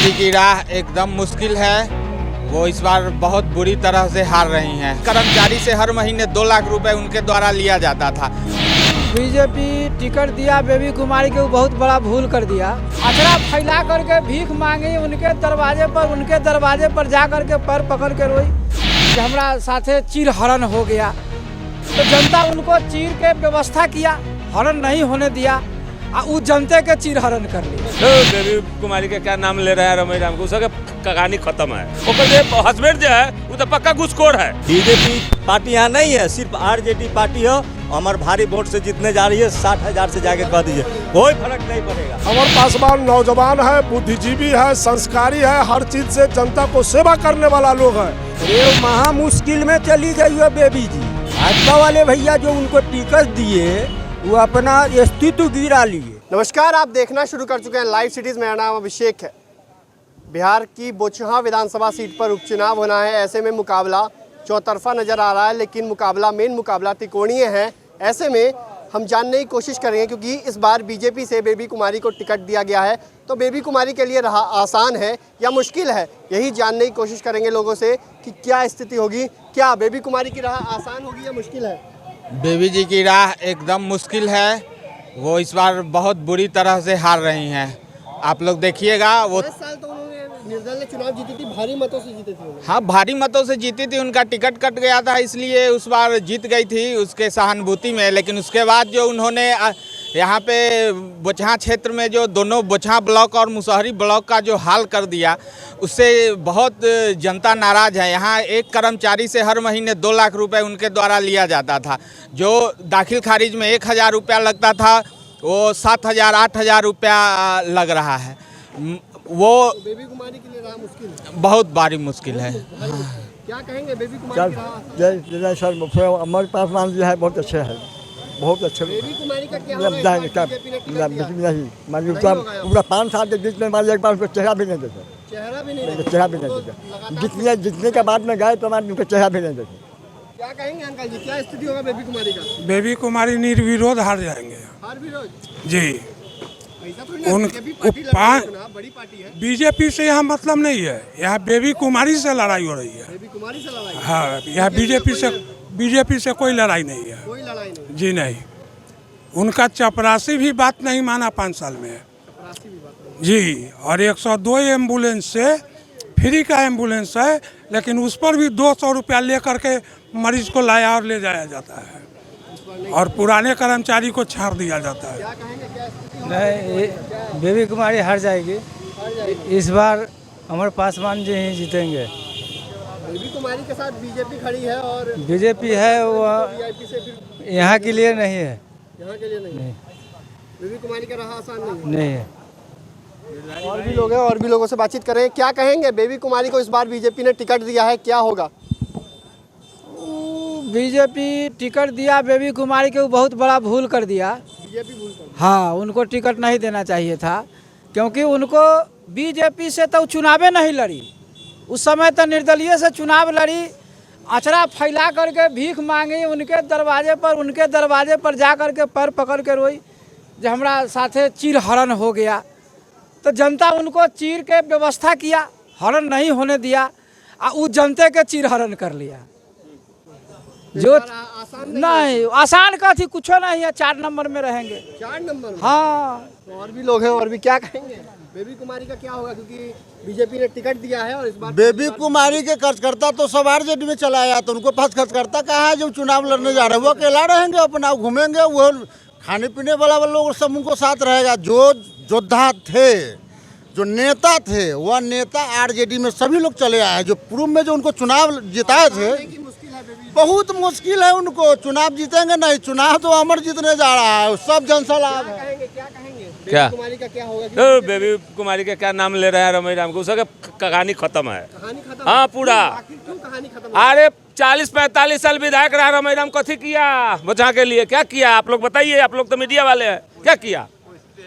जी की राह एकदम मुश्किल है। वो इस बार बहुत बुरी तरह से हार रही हैं। कर्मचारी से हर महीने 2 लाख रुपए उनके द्वारा लिया जाता था। बीजेपी टिकट दिया बेबी कुमारी के, वो बहुत बड़ा भूल कर दिया। अचरा फैला करके भीख मांगी उनके दरवाजे पर जा करके पैर पकड़ के रोई कि हमारा साथे चीर हरण हो गया। तो जनता उनको चीर के व्यवस्था किया, हरण नहीं होने दिया, वो जनते के चीर हरण कर लिया। तो बेबी कुमारी के क्या नाम ले रहा है रमेश राम को, उसका कहानी खत्म है। ओकर हस्बैंड जो है वो तो पक्का घुसखोर है। बीजेपी पार्टी यहाँ नहीं है, सिर्फ आरजेडी पार्टी है। हमारे भारी वोट से जीतने जा रही है, 60,000 से जाके कह दीजिए, कोई फर्क नहीं पड़ेगा। अमर पासवान नौजवान है, बुद्धिजीवी है, संस्कारी है, हर चीज से जनता को सेवा करने वाला लोग है। ये महा मुश्किल में चली गई है बेबी जी। भाजपा वाले भैया जो उनको टिकट दिए वो अपना अस्तित्व गिरा लिए। नमस्कार, आप देखना शुरू कर चुके हैं लाइव सिटीज। मेरा नाम अभिषेक है। बिहार की बोचहां विधानसभा सीट पर उपचुनाव होना है। ऐसे में मुकाबला चौतरफा नजर आ रहा है, लेकिन मेन मुकाबला त्रिकोणीय है। ऐसे में हम जानने की कोशिश करेंगे, क्योंकि इस बार बीजेपी से बेबी कुमारी को टिकट दिया गया है, तो बेबी कुमारी के लिए रहा आसान है या मुश्किल है, यही जानने की कोशिश करेंगे लोगों से कि क्या स्थिति होगी। क्या बेबी कुमारी की राह आसान होगी या मुश्किल है? बेबी जी की राह एकदम मुश्किल है। वो इस बार बहुत बुरी तरह से हार रही हैं। आप लोग देखिएगा। वो 10 साल तो उन्होंने निर्दलीय चुनाव जीती थी, भारी मतों से जीती थी। हाँ, भारी मतों से जीती थी। उनका टिकट कट गया था, इसलिए उस बार जीत गई थी उसके सहानुभूति में। लेकिन उसके बाद जो उन्होंने यहाँ पे बोचहां क्षेत्र में जो दोनों बोचहां ब्लॉक और मुसहरी ब्लॉक का जो हाल कर दिया, उससे बहुत जनता नाराज़ है। यहाँ एक कर्मचारी से हर महीने 2 लाख रुपए उनके द्वारा लिया जाता था। जो दाखिल खारिज में 1,000 रुपया लगता था, वो 7,000 8,000 रुपया लग रहा है। वो बेबी कुमारी के लिए राह मुश्किल है, बहुत भारी मुश्किल है। क्या कहेंगे बेबी कुमारी की राह? जय सर, हमारे पास मान लिया है, बहुत अच्छे है, बहुत अच्छे। बेबी कुमारी का क्या नहीं पूरा 5 साल के बीच में मान एक बार उनको चेहरा भी नहीं देते, चेहरा भी नहीं चेहरा भी नहीं देते। जितने के बाद में गए तो हमारे उनको चेहरा भी नहीं देते। क्या कहेंगे अंकल जी, क्या स्थिति होगा बेबी कुमारी का? बेबी कुमारी निर्विरोध हार जाएंगे हर विरोध जी। ऐसा थोड़ी ना, बीजेपी पार्टी लड़ रही है चुनाव, बड़ी पार्टी है। बीजेपी से यहाँ मतलब नहीं है, यहाँ बेबी कुमारी से लड़ाई हो रही है। बेबी कुमारी से लड़ाई? हाँ, यहाँ बीजेपी से कोई लड़ाई नहीं है। कोई लड़ाई नहीं जी नहीं। उनका चपरासी भी बात नहीं माना 5 साल में जी। और 102 एम्बुलेंस से फ्री का एम्बुलेंस है, लेकिन उस पर भी 200 रुपया ले करके मरीज को लाया और ले जाया जाता है, और पुराने कर्मचारी को छाड़ दिया जाता है। क्या कहेंगे, क्या स्थिति होगी? नहीं, बेबी कुमारी हार जाएगी इस बार। अमर पासवान जी ही जीतेंगे। बेबी कुमारी के साथ बीजेपी खड़ी है और बीजेपी है, वो वीआईपी से फिर यहाँ के लिए नहीं है। यहाँ के लिए नहीं। बेबी कुमारी का राह आसान नहीं है। और भी लोग हैं, और भी लोगों से बातचीत करें। क्या कहेंगे, बेबी कुमारी को इस बार बीजेपी ने टिकट दिया है, क्या होगा? बीजेपी टिकट दिया बेबी कुमारी के, वो बहुत बड़ा भूल कर दिया। बीजेपी भूल कर? हाँ, उनको टिकट नहीं देना चाहिए था, क्योंकि उनको बीजेपी से तो चुनावे नहीं लड़ी। उस समय तो निर्दलीय से चुनाव लड़ी, अचरा फैला करके भीख मांगी उनके दरवाजे पर जा करके पैर पकड़ के रोई कि हमारा साथे चीर हरण हो गया। तो जनता उनको चीर के व्यवस्था किया, हरण नहीं होने दिया, वो जनते के चीर हरण कर लिया। जो आसान नहीं, आसान का थी कुछ नहीं है, 4 नंबर में रहेंगे। 4 नंबर में? हाँ। तो और भी लोग हैं, और भी क्या कहेंगे, बेबी कुमारी का क्या होगा? क्योंकि बीजेपी ने टिकट दिया है और इस बार बेबी कुमारी के कार्यकर्ता तो सब आरजेडी में चला आया, तो उनको पास कार्यकर्ता कहाँ है जो चुनाव लड़ने जा रहे हैं? वो अकेला रहेंगे, अपना घूमेंगे, वो खाने पीने वाला लोग सब उनको साथ रहेगा। जो योद्धा थे, जो नेता थे, वह नेता आरजेडी में सभी लोग चले आए। जो पूर्व में जो उनको चुनाव जिताए थे, बहुत मुश्किल है उनको। चुनाव जीतेंगे नहीं, चुनाव तो अमर जीतने जा रहा है, सब जन से लाभ है। क्या कहेंगे, क्या? बेबी कुमारी का क्या होगा? तो बेबी कुमारी के क्या नाम ले रहा है रमेश राम को, उसका कहानी खत्म है। कहानी खत्म? हाँ, पूरा। आखिर क्यों कहानी खत्म? अरे 40-45 साल विधायक रहा रमेश राम, कथी किया बोचहां के लिए? क्या किया आप लोग बताइए? आप लोग तो मीडिया वाले हैं, क्या किया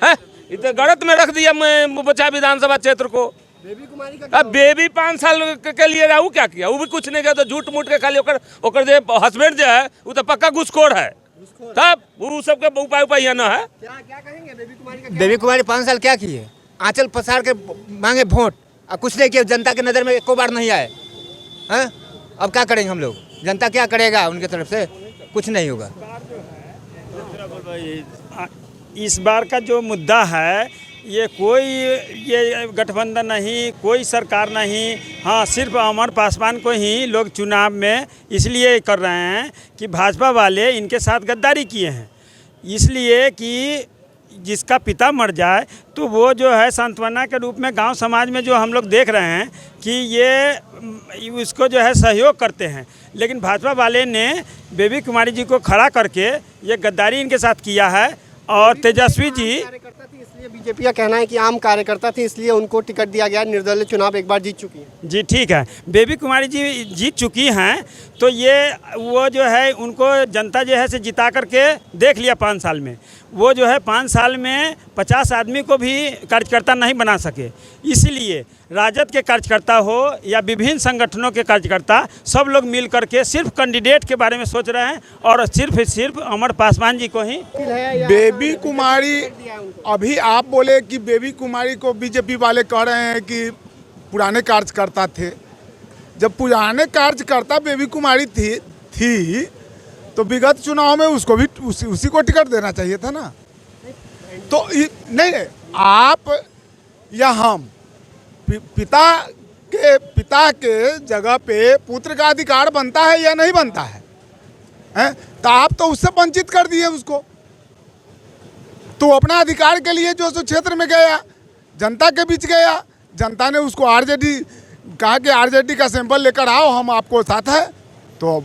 है? इतने गलत में रख दिया बोचहां विधानसभा क्षेत्र को। बेबी कुमारी का अब बेबी 5 साल के लिए रहा, वो क्या किया? वो भी कुछ नहीं किया, तो झूठ मूठ के खाली ओकर जो हस्बैंड जो है वो तो पक्का घुसखोर है। तब वो सबके उपाय यहाँ न है। क्या कहेंगे बेबी कुमारी का? बेबी कुमारी 5 साल क्या किए? आंचल पसार के मांगे वोट, कुछ नहीं किया, जनता की नज़र में एको बार नहीं आए हैं। अब क्या करेंगे हम लोग, जनता क्या करेगा उनके तरफ से, कुछ नहीं होगा। इस बार का जो मुद्दा है ये कोई ये गठबंधन नहीं, कोई सरकार नहीं, हाँ सिर्फ अमर पासवान को ही लोग चुनाव में इसलिए कर रहे हैं कि भाजपा वाले इनके साथ गद्दारी किए हैं, इसलिए कि जिसका पिता मर जाए तो वो जो है सांत्वना के रूप में गांव समाज में जो हम लोग देख रहे हैं कि ये उसको जो है सहयोग करते हैं, लेकिन भाजपा वाले ने बेबी कुमारी जी को खड़ा करके ये गद्दारी इनके साथ किया है। और तेजस्वी जी कार्यकर्ता थी इसलिए बीजेपी का कहना है कि आम कार्यकर्ता थी इसलिए उनको टिकट दिया गया, निर्दलीय चुनाव एक बार जीत चुकी है। जी ठीक है, बेबी कुमारी जी जीत चुकी हैं, तो ये वो जो है उनको जनता जो है से जिता करके देख लिया 5 साल में, वो जो है 5 साल में 50 आदमी को भी कार्यकर्ता नहीं बना सके, इसलिए राजद के कार्यकर्ता हो या विभिन्न संगठनों के कार्यकर्ता सब लोग मिल करके सिर्फ कैंडिडेट के बारे में सोच रहे हैं और सिर्फ अमर पासवान जी को ही। बेबी कुमारी, अभी आप बोले कि बेबी कुमारी को बीजेपी वाले कह रहे हैं कि पुराने कार्यकर्ता थे, जब पुराने कार्यकर्ता बेबी कुमारी थी तो विगत चुनाव में उसको भी उसी को टिकट देना चाहिए था ना। तो नहीं, आप या हम पिता के जगह पे पुत्र का अधिकार बनता है या नहीं बनता है, हैं? तो आप तो उससे वंचित कर दिए उसको, तो अपना अधिकार के लिए जो क्षेत्र में गया, जनता के बीच गया, जनता ने उसको आरजेडी कहा कि आरजेडी का सैंपल लेकर आओ, हम आपको साथ है, तो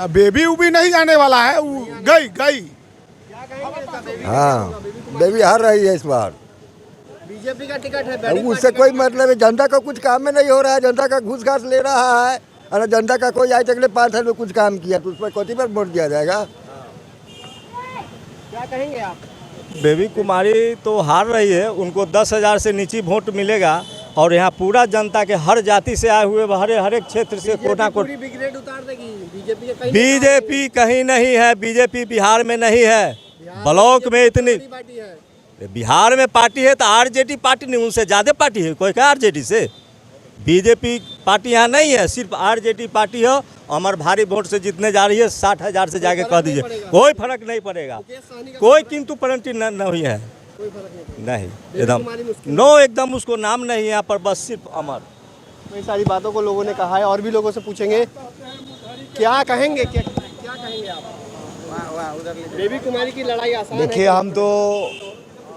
बेबी उबी नहीं जाने वाला है, वो गई। हाँ, बेबी हार रही है इस बार, बीजेपी का टिकट है, उससे कोई मतलब है, जनता का कुछ काम में नहीं हो रहा है, जनता का घूस घास ले रहा है, और जनता का कोई आज तक 5 साल में कुछ काम किया तो उस पर कौन पर वोट दिया जाएगा। क्या कहेंगे आप? बेबी कुमारी तो हार रही है, उनको 10,000 से नीचे वोट मिलेगा, और यहाँ पूरा जनता के हर जाति से आए हुए हर एक क्षेत्र से कोना को ब्रिगेड उतार देगी बीजेपी कहीं नहीं है, बीजेपी बिहार में नहीं है, ब्लॉक में इतनी पार्टी है, बिहार में पार्टी है तो आरजेडी पार्टी नहीं, उनसे ज़्यादा पार्टी है, कोई क्या आरजेडी से, बीजेपी पार्टी यहाँ नहीं है, सिर्फ आरजेडी पार्टी है। अमर भारी वोट से जीतने जा रही है, 60,000 से जाके कह दीजिए, कोई फर्क नहीं पड़ेगा, कोई किंतु परंतु नहीं है, नहीं एकदम नो, एकदम उसको नाम नहीं है यहाँ पर, बस सिर्फ अमर। कई सारी बातों को लोगों ने कहा है, और भी लोगों से पूछेंगे क्या कहेंगे, क्या कहेंगे आप? बेबी कुमारी की लड़ाई आसान है? देखिए, हम तो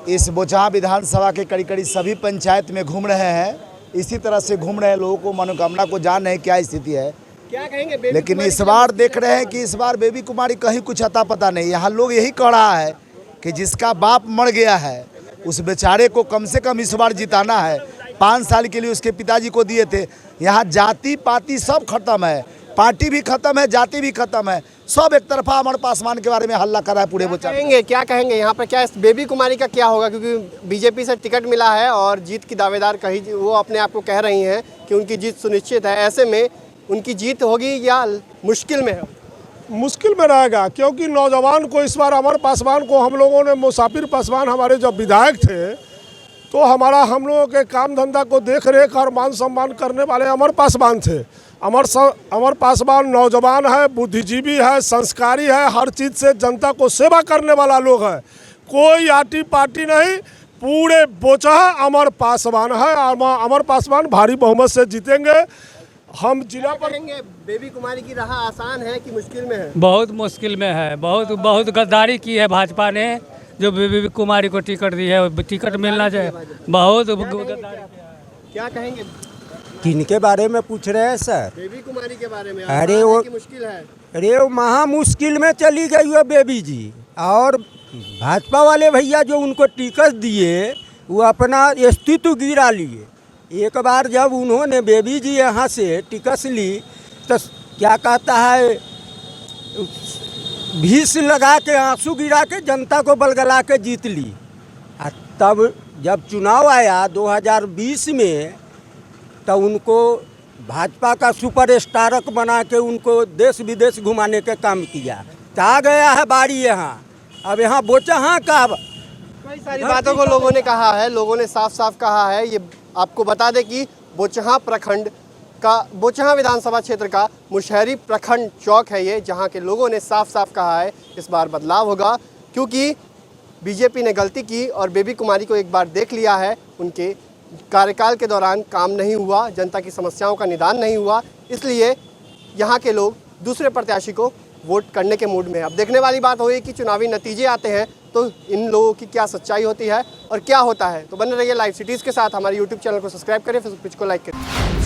इस बोचहा विधानसभा के करीब सभी पंचायत में घूम रहे हैं, इसी तरह से घूम रहे हैं, लोगों को मनोकामना को जान रहे हैं क्या स्थिति है, क्या कहेंगे? लेकिन इस बार देख रहे हैं कि इस बार बेबी कुमारी कहीं कुछ अता पता नहीं। यहाँ लोग यही कह रहा है कि जिसका बाप मर गया है उस बेचारे को कम से कम इस बार जिताना है। 5 साल के लिए उसके पिताजी को दिए थे। यहाँ जाति पाति सब खत्म है, पार्टी भी खत्म है, जाति भी खत्म है, सब एक तरफा अमर पासवान के बारे में हल्ला कर रहा है पूरे बोचा। क्या कहेंगे यहाँ पर, क्या बेबी कुमारी का क्या होगा? क्योंकि बीजेपी से टिकट मिला है और जीत की दावेदार कही, वो अपने आप को कह रही हैं कि उनकी जीत सुनिश्चित है, ऐसे में उनकी जीत होगी या मुश्किल में है? मुश्किल में रहेगा, क्योंकि नौजवान को इस बार अमर पासवान को हम लोगों ने, मुसाफिर पासवान हमारे जब विधायक थे तो हम लोगों के काम धंधा को देख रेख और मान सम्मान करने वाले अमर पासवान थे। अमर पासवान नौजवान है, बुद्धिजीवी है, संस्कारी है, हर चीज़ से जनता को सेवा करने वाला लोग है, कोई आटी पार्टी नहीं, पूरे बोचहा अमर पासवान है। अमर पासवान भारी बहुमत से जीतेंगे। हम जिला पर बेबी कुमारी की राह आसान है कि मुश्किल में है? बहुत मुश्किल में है, बहुत गद्दारी की है भाजपा ने, जो बेबी कुमारी को टिकट दी है, टिकट मिलना चाहिए, बहुत गद्दारी। क्या कहेंगे? किनके बारे में पूछ रहे हैं सर? बेबी कुमारी के बारे में। अरे वो मुश्किल है, अरे वो महा मुश्किल में चली गई है बेबी जी, और भाजपा वाले भैया जो उनको टिकट दिए वो अपना अस्तित्व गिरा लिए। एक बार जब उन्होंने बेबी जी यहाँ से टिकट ली तो क्या कहता है, भीष लगा के आंसू गिरा के जनता को बलगला के जीत ली। तब जब चुनाव आया 2020 में तो उनको भाजपा का सुपर स्टारक बना के उनको देश विदेश घुमाने के काम किया। तो आ गया है बारी यहाँ, अब यहाँ बोचहा का। कई सारी बातों को लोगों ने कहा है, लोगों ने साफ साफ कहा है। ये आपको बता दें कि बोचहां प्रखंड का बोचहां विधानसभा क्षेत्र का मुशहरी प्रखंड चौक है ये, जहां के लोगों ने साफ साफ कहा है इस बार बदलाव होगा, क्योंकि बीजेपी ने गलती की और बेबी कुमारी को एक बार देख लिया है। उनके कार्यकाल के दौरान काम नहीं हुआ, जनता की समस्याओं का निदान नहीं हुआ, इसलिए यहाँ के लोग दूसरे प्रत्याशी को वोट करने के मूड में है। अब देखने वाली बात होगी कि चुनावी नतीजे आते हैं तो इन लोगों की क्या सच्चाई होती है और क्या होता है। तो बने रहिए लाइव सिटीज़ के साथ। हमारे यूट्यूब चैनल को सब्सक्राइब करें, फेसबुक पेज को लाइक करें।